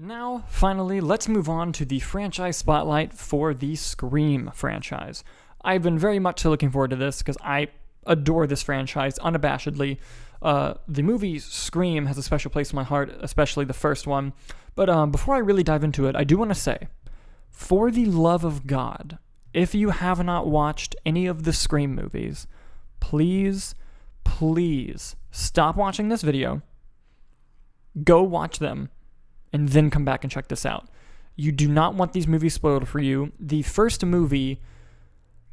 And now, finally, let's move on to the franchise spotlight for the Scream franchise. I've been very much looking forward to this because I adore this franchise unabashedly. The movie Scream has a special place in my heart, especially the first one. But before I really dive into it, I do want to say, for the love of God, if you have not watched any of the Scream movies, please stop watching this video, go watch them, and then come back and check this out. You do not want these movies spoiled for you. The first movie,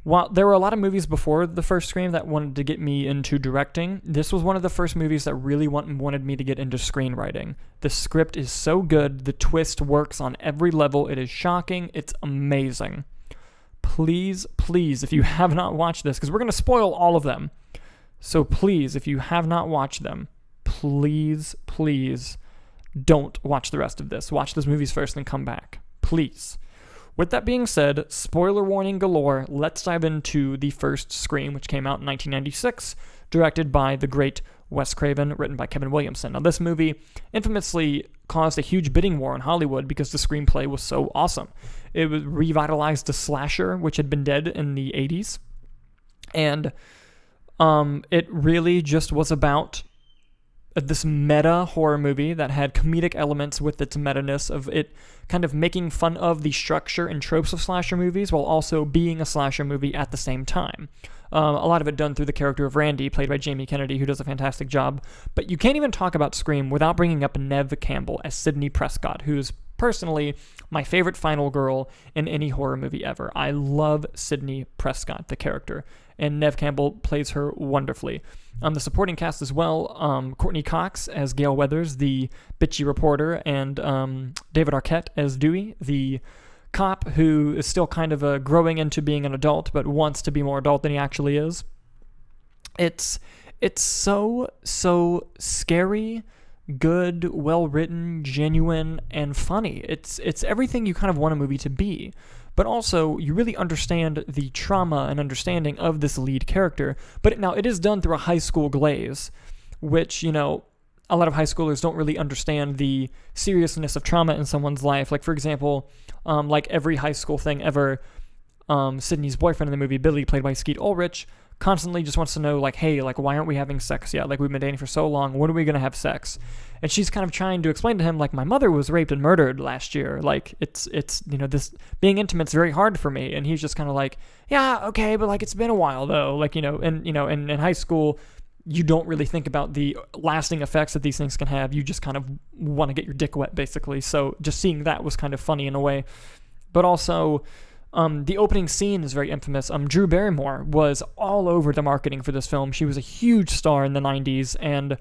while there were a lot of movies before the first Scream that wanted to get me into directing, this was one of the first movies that really wanted me to get into screenwriting. The script is so good. The twist works on every level. It is shocking. It's amazing. Please, if you have not watched this, because we're going to spoil all of them. So please, if you have not watched them, please don't watch the rest of this. Watch those movies first and come back. Please. With that being said, spoiler warning galore, let's dive into the first Scream, which came out in 1996, directed by the great Wes Craven, written by Kevin Williamson. Now, this movie infamously caused a huge bidding war in Hollywood because the screenplay was so awesome. It revitalized the slasher, which had been dead in the 80s, and it really just was about this meta horror movie that had comedic elements with its meta-ness of it kind of making fun of the structure and tropes of slasher movies while also being a slasher movie at the same time. A lot of it done through the character of Randy, played by Jamie Kennedy, who does a fantastic job. But you can't even talk about Scream without bringing up Neve Campbell as Sidney Prescott, who is personally my favorite final girl in any horror movie ever. I love Sidney Prescott, the character, and Neve Campbell plays her wonderfully. The supporting cast as well, Courtney Cox as Gail Weathers, the bitchy reporter, and David Arquette as Dewey, the cop who is still kind of growing into being an adult, but wants to be more adult than he actually is. It's so scary, good, well-written, genuine, and funny. It's everything you kind of want a movie to be. But also, you really understand the trauma and understanding of this lead character. But now, it is done through a high school glaze, which, a lot of high schoolers don't really understand the seriousness of trauma in someone's life. Like, for example, like every high school thing ever, Sydney's boyfriend in the movie, Billy, played by Skeet Ulrich, constantly just wants to know, like, hey, like, why aren't we having sex yet? Like, we've been dating for so long. When are we going to have sex? And she's kind of trying to explain to him, like, my mother was raped and murdered last year. Like, it's this being intimate's very hard for me. And he's just kind of like, yeah, okay, but, like, it's been a while, though. Like, and in high school, you don't really think about the lasting effects that these things can have. You just kind of want to get your dick wet, basically. So just seeing that was kind of funny in a way. But also, the opening scene is very infamous. Drew Barrymore was all over the marketing for this film. She was a huge star in the 90s, and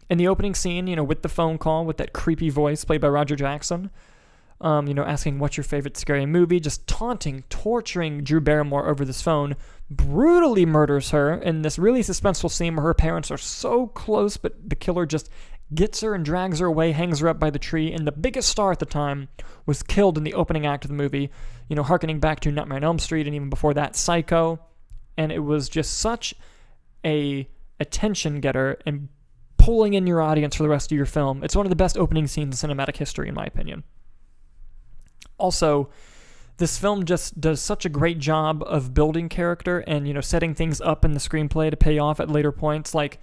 in the opening scene, with the phone call, with that creepy voice played by Roger Jackson, asking what's your favorite scary movie, just taunting, torturing Drew Barrymore over this phone, brutally murders her in this really suspenseful scene where her parents are so close, but the killer just gets her and drags her away, hangs her up by the tree, and the biggest star at the time was killed in the opening act of the movie, harkening back to Nightmare on Elm Street, and even before that, Psycho, and it was just such a attention getter and pulling in your audience for the rest of your film. It's one of the best opening scenes in cinematic history, in my opinion. Also, this film just does such a great job of building character and, setting things up in the screenplay to pay off at later points. Like,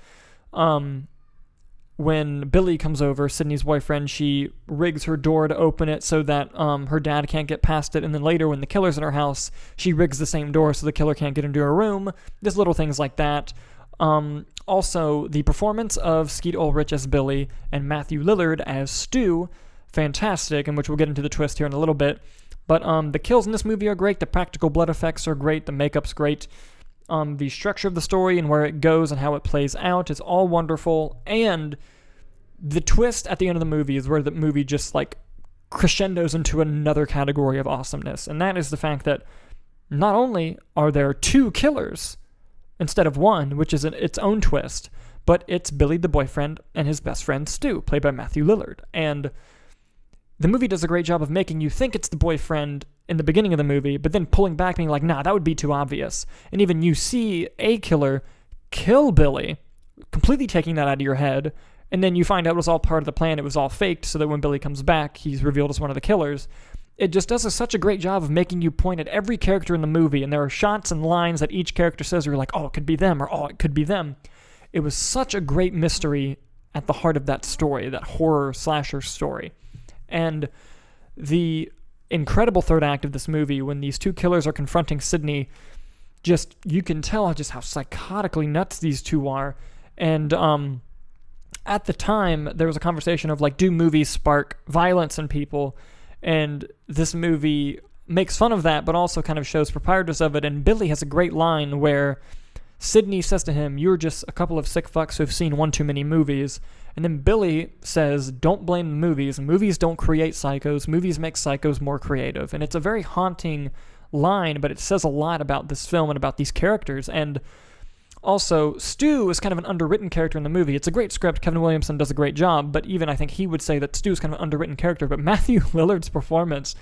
when Billy comes over, Sydney's boyfriend, she rigs her door to open it so that her dad can't get past it. And then later, when the killer's in her house, she rigs the same door so the killer can't get into her room. Just little things like that. Also, the performance of Skeet Ulrich as Billy and Matthew Lillard as Stu, fantastic, in which we'll get into the twist here in a little bit. But the kills in this movie are great. The practical blood effects are great. The makeup's great. The structure of the story and where it goes and how it plays out is all wonderful. And the twist at the end of the movie is where the movie just, like, crescendos into another category of awesomeness. And that is the fact that not only are there two killers instead of one, which is its own twist, but it's Billy the boyfriend and his best friend Stu, played by Matthew Lillard. And the movie does a great job of making you think it's the boyfriend in the beginning of the movie, but then pulling back, being like, nah, that would be too obvious. And even you see a killer kill Billy, completely taking that out of your head, And then you find out it was all part of the plan. It was all faked so that when Billy comes back, he's revealed as one of the killers. It just does such a great job of making you point at every character in the movie, and there are shots and lines that each character says where you're like, oh, it could be them, or oh, it could be them. It was such a great mystery at the heart of that story, that horror slasher story. And the incredible third act of this movie, when these two killers are confronting Sidney, just, you can tell just how psychotically nuts these two are. And at the time, there was a conversation of like, do movies spark violence in people? And this movie makes fun of that, but also kind of shows proprietors of it. And Billy has a great line where Sidney says to him, you're just a couple of sick fucks who've seen one too many movies. And then Billy says, don't blame the movies. Movies don't create psychos. Movies make psychos more creative. And it's a very haunting line, but it says a lot about this film and about these characters. And also, Stu is kind of an underwritten character in the movie. It's a great script. Kevin Williamson does a great job, but even I think he would say that Stu is kind of an underwritten character. But Matthew Lillard's performance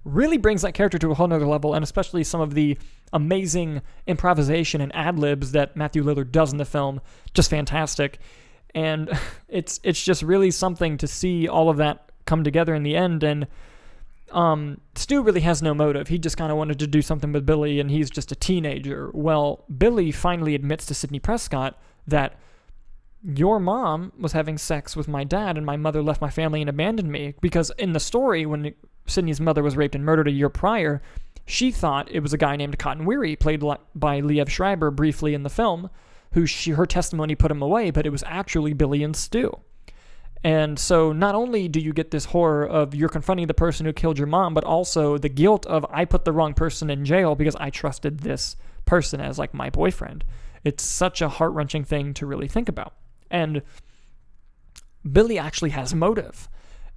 really brings that character to a whole nother level, and especially some of the amazing improvisation and ad-libs that Matthew Lillard does in the film. Just fantastic. And it's just really something to see all of that come together in the end. And Stu really has no motive. He just kind of wanted to do something with Billy, and he's just a teenager. Well, Billy finally admits to Sidney Prescott that your mom was having sex with my dad, and my mother left my family and abandoned me. Because in the story, when Sidney's mother was raped and murdered a year prior, she thought it was a guy named Cotton Weary, played by Liev Schreiber briefly in the film, her testimony put him away, but it was actually Billy and Stu. And so not only do you get this horror of you're confronting the person who killed your mom, but also the guilt of I put the wrong person in jail because I trusted this person as like my boyfriend. It's such a heart-wrenching thing to really think about. And Billy actually has motive.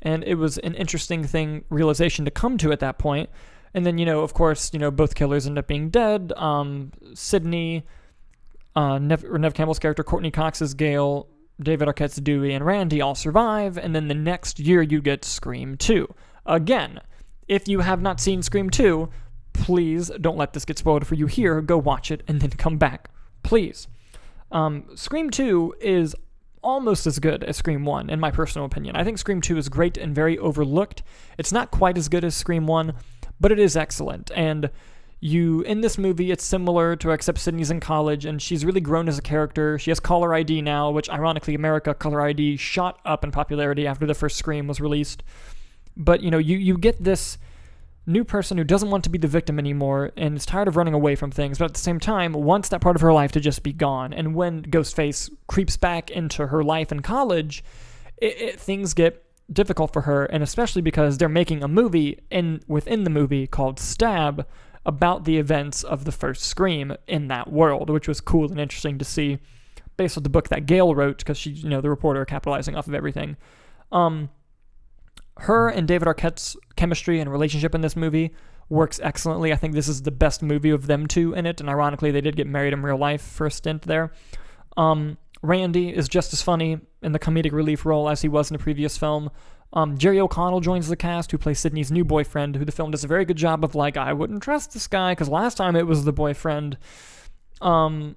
And it was an interesting realization to come to at that point. And then, of course, both killers end up being dead. Sidney, Nev Campbell's character, Courtney Cox's Gail, David Arquette's Dewey, and Randy all survive, and then the next year you get Scream 2. Again, if you have not seen Scream 2, please don't let this get spoiled for you here. Go watch it and then come back, please. Scream 2 is almost as good as Scream 1, in my personal opinion. I think Scream 2 is great and very overlooked. It's not quite as good as Scream 1, but it is excellent, and in this movie, it's similar to, except Sidney's in college, and she's really grown as a character. She has caller ID now, which, ironically, America, caller ID shot up in popularity after the first Scream was released. But, you get this new person who doesn't want to be the victim anymore, and is tired of running away from things, but at the same time, wants that part of her life to just be gone. And when Ghostface creeps back into her life in college, things get difficult for her, and especially because they're making a movie within the movie called Stab, about the events of the first Scream in that world, which was cool and interesting to see based on the book that Gail wrote, because she's, the reporter capitalizing off of everything. Her and David Arquette's chemistry and relationship in this movie works excellently. I think this is the best movie of them two in it, and ironically, they did get married in real life for a stint there. Randy is just as funny in the comedic relief role as he was in the previous film. Jerry O'Connell joins the cast, who plays Sidney's new boyfriend, who the film does a very good job of, I wouldn't trust this guy, because last time it was the boyfriend. Jada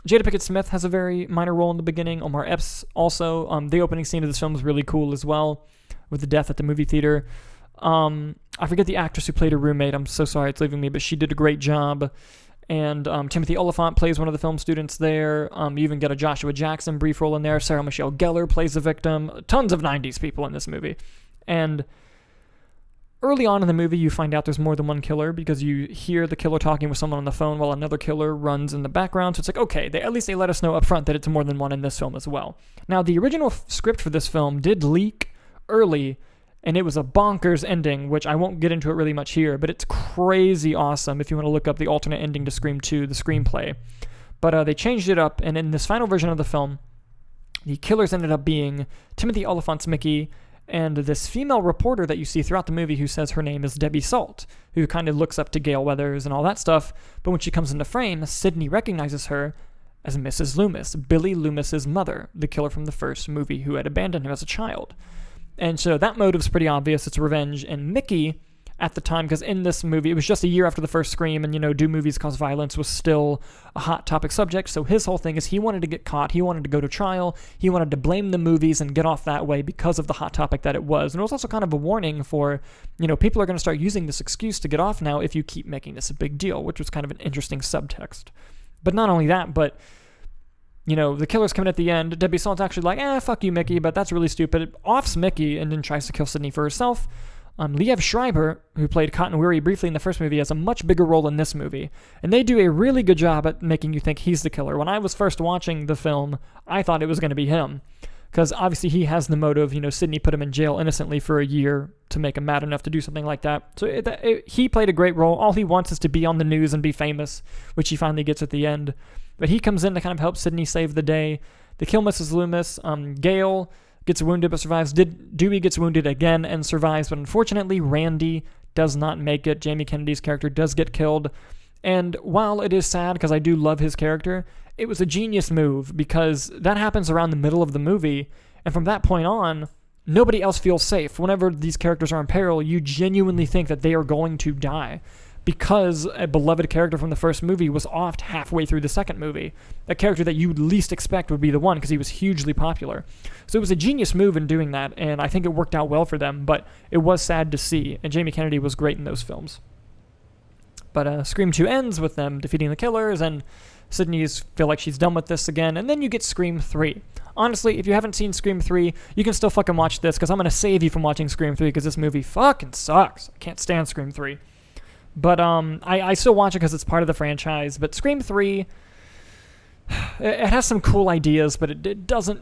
Pinkett Smith has a very minor role in the beginning. Omar Epps also. The opening scene of this film is really cool as well, with the death at the movie theater. I forget the actress who played her roommate. I'm so sorry it's leaving me, but she did a great job. And Timothy Olyphant plays one of the film students there. You even get a Joshua Jackson brief role in there. Sarah Michelle Gellar plays the victim. Tons of 90s people in this movie. And early on in the movie, you find out there's more than one killer because you hear the killer talking with someone on the phone while another killer runs in the background. So it's like, okay, at least they let us know up front that it's more than one in this film as well. Now, the original script for this film did leak early, and it was a bonkers ending, which I won't get into it really much here, but it's crazy awesome if you want to look up the alternate ending to Scream 2, the screenplay. But they changed it up, and in this final version of the film, the killers ended up being Timothy Olyphant's Mickey and this female reporter that you see throughout the movie who says her name is Debbie Salt, who kind of looks up to Gail Weathers and all that stuff. But when she comes into frame, Sidney recognizes her as Mrs. Loomis, Billy Loomis's mother, the killer from the first movie who had abandoned him as a child. And so that motive's pretty obvious. It's revenge. And Mickey at the time, because in this movie, it was just a year after the first Scream, and, do movies cause violence was still a hot topic subject. So his whole thing is he wanted to get caught, he wanted to go to trial, he wanted to blame the movies and get off that way because of the hot topic that it was. And it was also kind of a warning for, people are going to start using this excuse to get off now if you keep making this a big deal, which was kind of an interesting subtext. But not only that, but the killer's coming at the end. Debbie Salt's actually like, fuck you, Mickey, but that's really stupid. It offs Mickey and then tries to kill Sidney for herself. Liev Schreiber, who played Cotton Weary briefly in the first movie, has a much bigger role in this movie. And they do a really good job at making you think he's the killer. When I was first watching the film, I thought it was going to be him. Because obviously he has the motive, Sidney put him in jail innocently for a year to make him mad enough to do something like that. So he played a great role. All he wants is to be on the news and be famous, which he finally gets at the end. But he comes in to kind of help Sidney save the day. They kill Mrs. Loomis. Gail gets wounded but survives. Dewey gets wounded again and survives, but unfortunately Randy does not make it. Jamie Kennedy's character does get killed. And while it is sad because I do love his character, it was a genius move because that happens around the middle of the movie, and from that point on, nobody else feels safe. Whenever these characters are in peril, you genuinely think that they are going to die because a beloved character from the first movie was offed halfway through the second movie. A character that you'd least expect would be the one because he was hugely popular. So it was a genius move in doing that, and I think it worked out well for them, but it was sad to see, and Jamie Kennedy was great in those films. But Scream 2 ends with them defeating the killers, and Sidney's feel like she's done with this again, and then you get Scream 3. Honestly, if you haven't seen Scream 3, you can still fucking watch this, because I'm going to save you from watching Scream 3, because this movie fucking sucks. I can't stand Scream 3. But I still watch it because it's part of the franchise. But Scream 3, it has some cool ideas, but it doesn't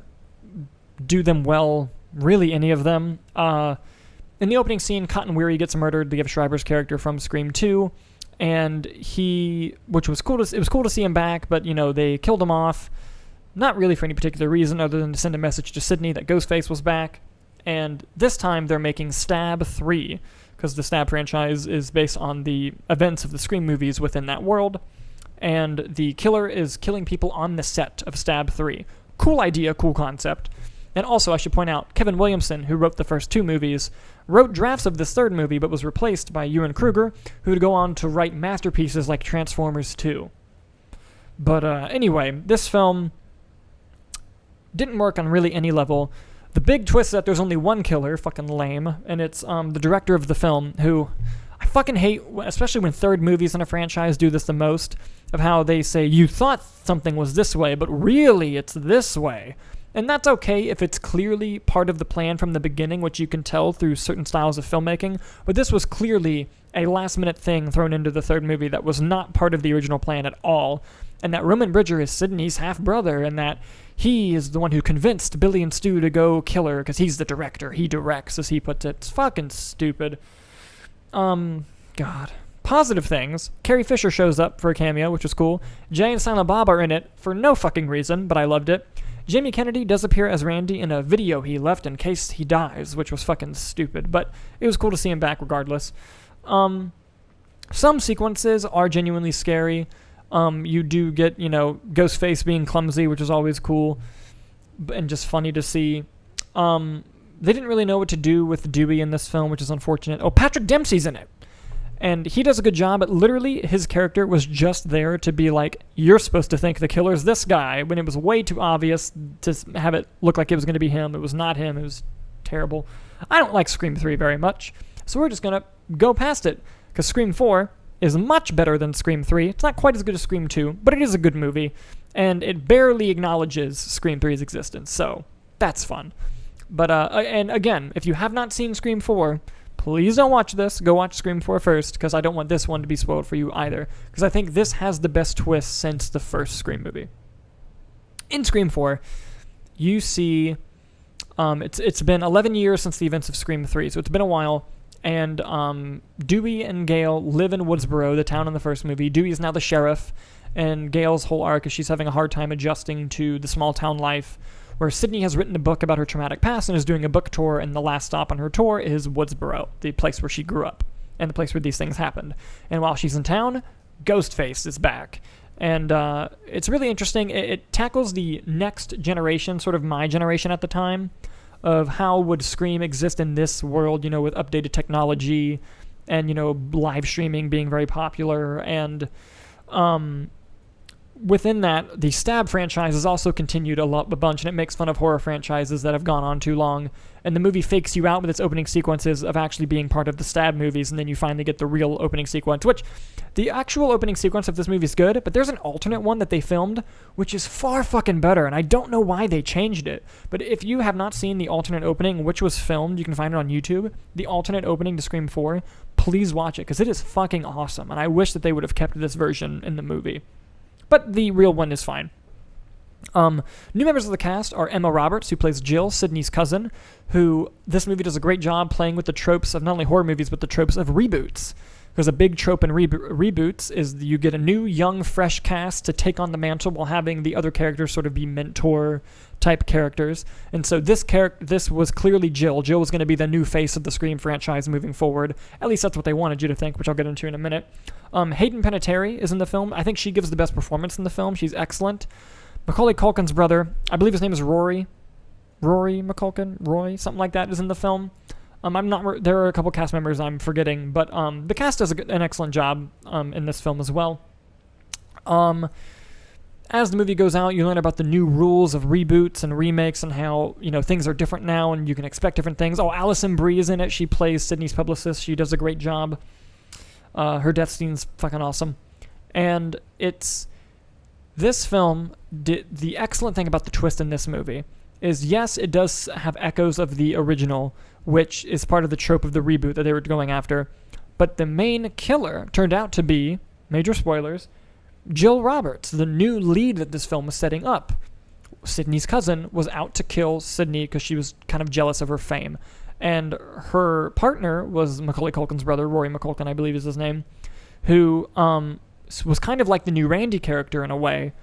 do them well, really, any of them. In the opening scene, Cotton Weary gets murdered, Liev Schreiber's character from Scream 2. And which was cool it was cool to see him back, but, they killed him off. Not really for any particular reason other than to send a message to Sidney that Ghostface was back. And this time they're making Stab 3. Because the Stab franchise is based on the events of the Scream movies within that world. And the killer is killing people on the set of Stab 3. Cool idea, cool concept. And also, I should point out, Kevin Williamson, who wrote the first two movies, wrote drafts of this third movie, but was replaced by Ewan Kruger, who would go on to write masterpieces like Transformers 2. But anyway, this film didn't work on really any level. The big twist is that there's only one killer, fucking lame, and it's the director of the film, who I fucking hate, especially when third movies in a franchise do this the most, of how they say, you thought something was this way, but really it's this way. And that's okay if it's clearly part of the plan from the beginning, which you can tell through certain styles of filmmaking, but this was clearly a last-minute thing thrown into the third movie that was not part of the original plan at all, and that Roman Bridger is Sidney's half-brother, and that he is the one who convinced Billy and Stu to go kill her, because he's the director. He directs, as he puts it. It's fucking stupid. God. Positive things. Carrie Fisher shows up for a cameo, which was cool. Jay and Silent Bob are in it for no fucking reason, but I loved it. Jamie Kennedy does appear as Randy in a video he left in case he dies, which was fucking stupid, but it was cool to see him back regardless. Some sequences are genuinely scary. You do get, Ghostface being clumsy, which is always cool and just funny to see. They didn't really know what to do with Dewey in this film, which is unfortunate. Oh, Patrick Dempsey's in it. And he does a good job, but literally his character was just there to be like, you're supposed to think the killer's this guy, when it was way too obvious to have it look like it was going to be him. It was not him. It was terrible. I don't like Scream 3 very much, so we're just going to go past it, because Scream 4 is much better than Scream 3. It's not quite as good as Scream 2, but it is a good movie, and it barely acknowledges Scream 3's existence, so that's fun. But, and again, if you have not seen Scream 4, please don't watch this. Go watch Scream 4 first, because I don't want this one to be spoiled for you either, because I think this has the best twist since the first Scream movie. In Scream 4, you see, it's been 11 years since the events of Scream 3, so it's been a while, and Dewey and Gail live in Woodsboro, the town in the first movie. Dewey is now the sheriff, and Gail's whole arc is she's having a hard time adjusting to the small town life, where Sidney has written a book about her traumatic past and is doing a book tour, and the last stop on her tour is Woodsboro, the place where she grew up, and the place where these things happened. And while she's in town, Ghostface is back. And it's really interesting. It tackles the next generation, sort of my generation at the time, of how would Scream exist in this world, with updated technology and, live streaming being very popular, and within that, the Stab franchise has also continued a bunch, and it makes fun of horror franchises that have gone on too long. And the movie fakes you out with its opening sequences of actually being part of the Stab movies, and then you finally get the real opening sequence, which the actual opening sequence of this movie is good, but there's an alternate one that they filmed, which is far fucking better, and I don't know why they changed it. But if you have not seen the alternate opening, which was filmed, you can find it on YouTube, the alternate opening to Scream 4, please watch it, because it is fucking awesome, and I wish that they would have kept this version in the movie. But the real one is fine. New members of the cast are Emma Roberts, who plays Jill, Sydney's cousin, who this movie does a great job playing with the tropes of not only horror movies, but the tropes of reboots. Because a big trope in reboots is you get a new, young, fresh cast to take on the mantle while having the other characters sort of be mentor-type characters. And so this was clearly Jill. Jill was going to be the new face of the Scream franchise moving forward. At least that's what they wanted you to think, which I'll get into in a minute. Hayden Panettiere is in the film. I think she gives the best performance in the film. She's excellent. Macaulay Culkin's brother, I believe his name is Rory McCulkin, something like that, is in the film. There are a couple cast members I'm forgetting, but the cast does an excellent job in this film as well. As the movie goes out, you learn about the new rules of reboots and remakes and how, things are different now and you can expect different things. Oh, Alison Brie is in it. She plays Sydney's publicist. She does a great job. Her death scene's fucking awesome. And this film, the excellent thing about the twist in this movie is, yes, it does have echoes of the original, which is part of the trope of the reboot that they were going after. But the main killer turned out to be, major spoilers, Jill Roberts, the new lead that this film was setting up. Sydney's cousin was out to kill Sydney because she was kind of jealous of her fame. And her partner was Macaulay Culkin's brother, Rory McCulkin, I believe is his name, who was kind of like the new Randy character in a way,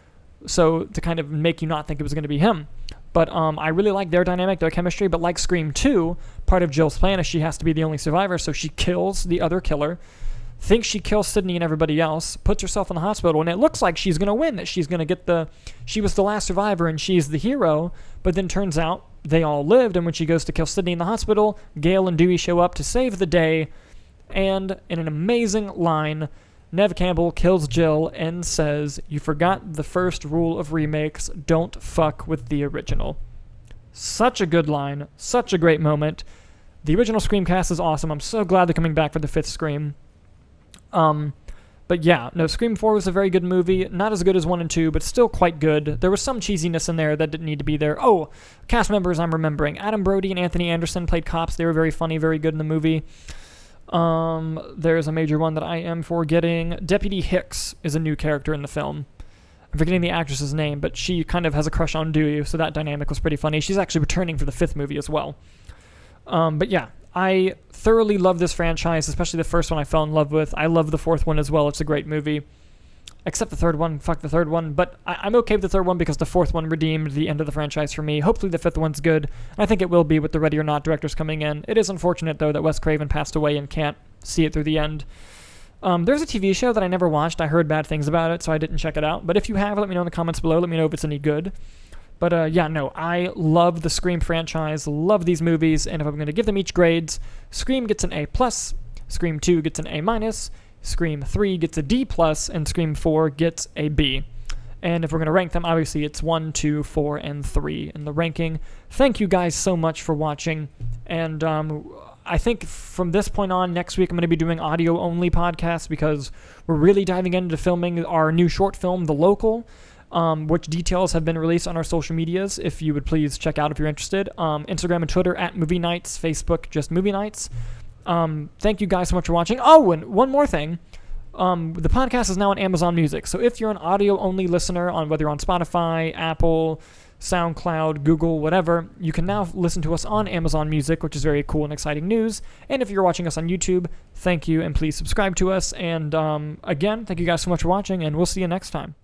so to kind of make you not think it was going to be him. But I really like their dynamic, their chemistry, but like Scream 2, part of Jill's plan is she has to be the only survivor, so she kills the other killer, thinks she kills Sydney and everybody else, puts herself in the hospital, and it looks like she's going to win, that she's going to get she was the last survivor and she's the hero, but then turns out they all lived, and when she goes to kill Sydney in the hospital, Gail and Dewey show up to save the day, and in an amazing line, Neve Campbell kills Jill and says, "You forgot the first rule of remakes, don't fuck with the original." Such a good line, such a great moment. The original Scream cast is awesome. I'm so glad they're coming back for the 5th Scream. But yeah, no, Scream 4 was a very good movie. Not as good as 1 and 2, but still quite good. There was some cheesiness in there that didn't need to be there. Oh, cast members I'm remembering. Adam Brody and Anthony Anderson played cops. They were very funny, very good in the movie. There's a major one that I am forgetting. Deputy Hicks is a new character in the film. I'm forgetting the actress's name, but she kind of has a crush on Dewey, so that dynamic was pretty funny. She's actually returning for the 5th movie as well. But yeah, I thoroughly love this franchise, especially the first one I fell in love with. I love the 4th one as well. It's a great movie. Except the 3rd one. Fuck the 3rd one. But I'm okay with the 3rd one because the 4th one redeemed the end of the franchise for me. Hopefully the 5th one's good. I think it will be with the Ready or Not directors coming in. It is unfortunate, though, that Wes Craven passed away and can't see it through the end. There's a TV show that I never watched. I heard bad things about it, so I didn't check it out. But if you have, let me know in the comments below. Let me know if it's any good. But yeah, no, I love the Scream franchise, love these movies, and if I'm going to give them each grades, Scream gets an A+, Scream 2 gets an A-, Scream 3 gets a D+, and Scream 4 gets a B. And if we're going to rank them, obviously it's 1, 2, 4, and 3 in the ranking. Thank you guys so much for watching, and I think from this point on, next week I'm going to be doing audio-only podcasts because we're really diving into filming our new short film, The Local, which details have been released on our social medias, if you would please check out if you're interested. Instagram and Twitter at Movie Nights, Facebook just Movie Nights. Thank you guys so much for watching. Oh, and one more thing. The podcast is now on Amazon Music, so if you're an audio-only listener, on whether you're on Spotify, Apple, SoundCloud, Google, whatever, you can now listen to us on Amazon Music, which is very cool and exciting news. And if you're watching us on YouTube, thank you, and please subscribe to us. And again, thank you guys so much for watching, and we'll see you next time.